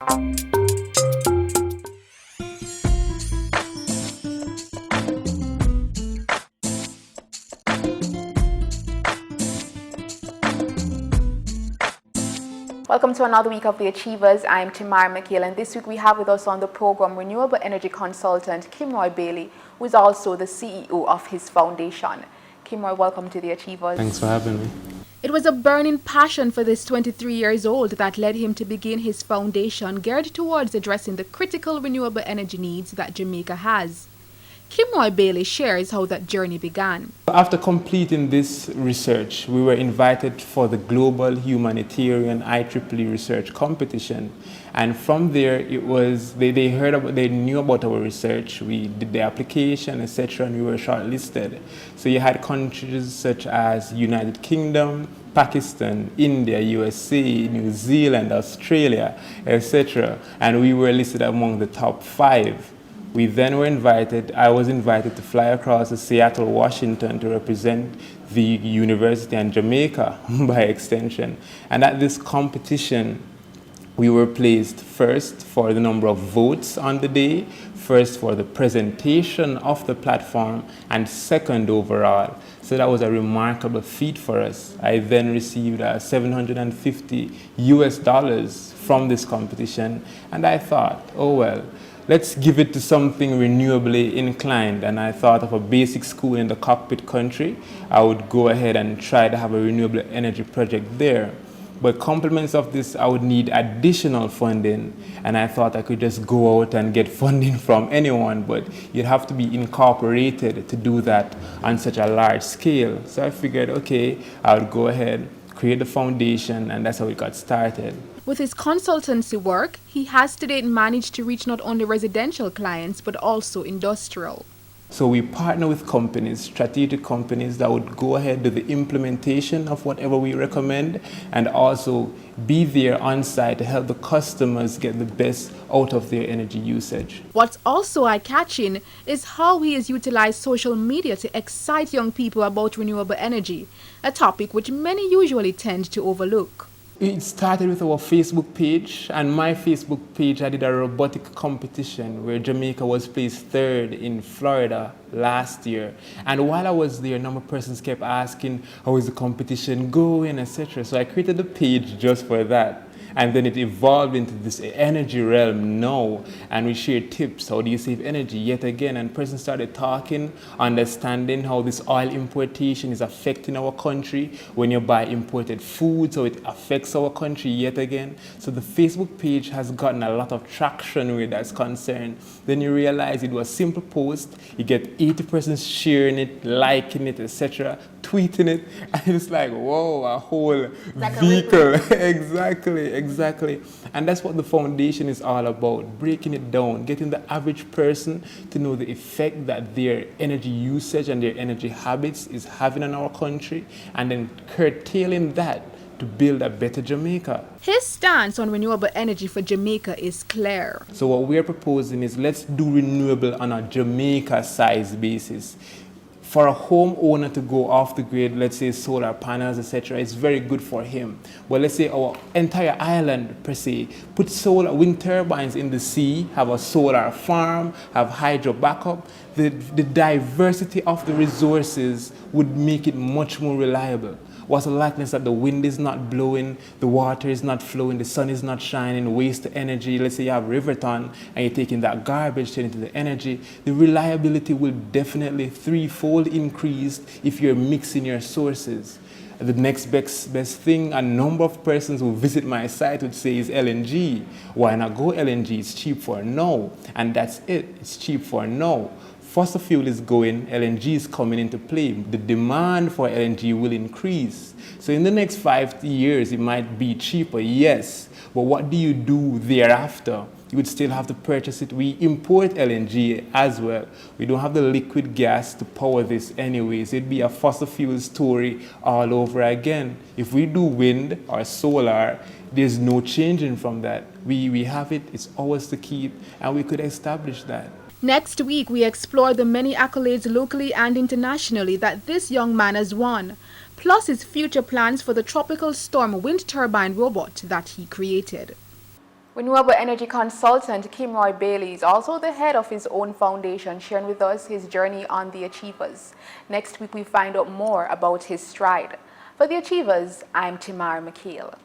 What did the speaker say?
Welcome to another week of The Achievers. I'm Tamara McHale, and this week we have with us on the program renewable energy consultant Kimroy Bailey, who is also the CEO of his foundation. Kimroy, welcome to The Achievers. Thanks for having me. It was a burning passion for this 23 years old that led him to begin his foundation geared towards addressing the critical renewable energy needs that Jamaica has. Kimroy Bailey shares how that journey began. After completing this research, we were invited for the Global Humanitarian IEEE Research Competition. And from there, it was they knew about our research. We did the application, etc., and we were shortlisted. So you had countries such as United Kingdom, Pakistan, India, USA, New Zealand, Australia, etc. And we were listed among the top 5. We then were I was invited to fly across to Seattle, Washington to represent the university and Jamaica by extension. And at this competition, we were placed first for the number of votes on the day, first for the presentation of the platform, and second overall. So that was a remarkable feat for us. I then received $750 US from this competition, and I thought, oh well, let's give it to something renewably inclined. And I thought of a basic school in the cockpit country. I would go ahead and try to have a renewable energy project there. But complements of this, I would need additional funding. And I thought I could just go out and get funding from anyone, but you'd have to be incorporated to do that on such a large scale. So I figured, okay, I would go ahead, create the foundation, and that's how it got started. With his consultancy work, he has to date managed to reach not only residential clients, but also industrial. So we partner with companies, strategic companies that would go ahead with the implementation of whatever we recommend, and also be there on site to help the customers get the best out of their energy usage. What's also eye-catching is how he has utilized social media to excite young people about renewable energy, a topic which many usually tend to overlook. It started with our Facebook page, and my Facebook page, I did a robotic competition where Jamaica was placed 3rd in Florida last year. And while I was there, a number of persons kept asking, how is the competition going, etc. So I created the page just for that. And then it evolved into this energy realm now, and we shared tips. How do you save energy? Yet again, and persons started talking, understanding how this oil importation is affecting our country. When you buy imported food, so it affects our country yet again. So the Facebook page has gotten a lot of traction where that's concerned. Then you realize it was a simple post. You get 80 persons sharing it, liking it, etc., tweeting it, and it's like, whoa, a whole vehicle. Exactly. And that's what the foundation is all about, breaking it down, getting the average person to know the effect that their energy usage and their energy habits is having on our country, and then curtailing that to build a better Jamaica. His stance on renewable energy for Jamaica is clear. So what we're proposing is, let's do renewable on a Jamaica-sized basis. For a homeowner to go off the grid, let's say solar panels, etc., it's very good for him. But let's say our entire island, per se, put solar wind turbines in the sea, have a solar farm, have hydro backup. The diversity of the resources would make it much more reliable. What's the likeness that the wind is not blowing, the water is not flowing, the sun is not shining, waste energy. Let's say you have Riverton and you're taking that garbage, turning it into the energy. The reliability will definitely threefold increase if you're mixing your sources. The next best thing, a number of persons who visit my site would say, is LNG. Why not go LNG? It's cheap for now. And that's it. It's cheap for now. Fossil fuel is going, LNG is coming into play. The demand for LNG will increase. So in the next 5 years, it might be cheaper, yes. But what do you do thereafter? You would still have to purchase it. We import LNG as well. We don't have the liquid gas to power this anyways. It'd be a fossil fuel story all over again. If we do wind or solar, there's no changing from that. We have it, it's ours to keep, and we could establish that. Next week, we explore the many accolades locally and internationally that this young man has won, plus his future plans for the tropical storm wind turbine robot that he created. Renewable energy consultant Kimroy Bailey is also the head of his own foundation, sharing with us his journey on The Achievers. Next week we find out more about his stride. For The Achievers, I'm Tamara McKeel.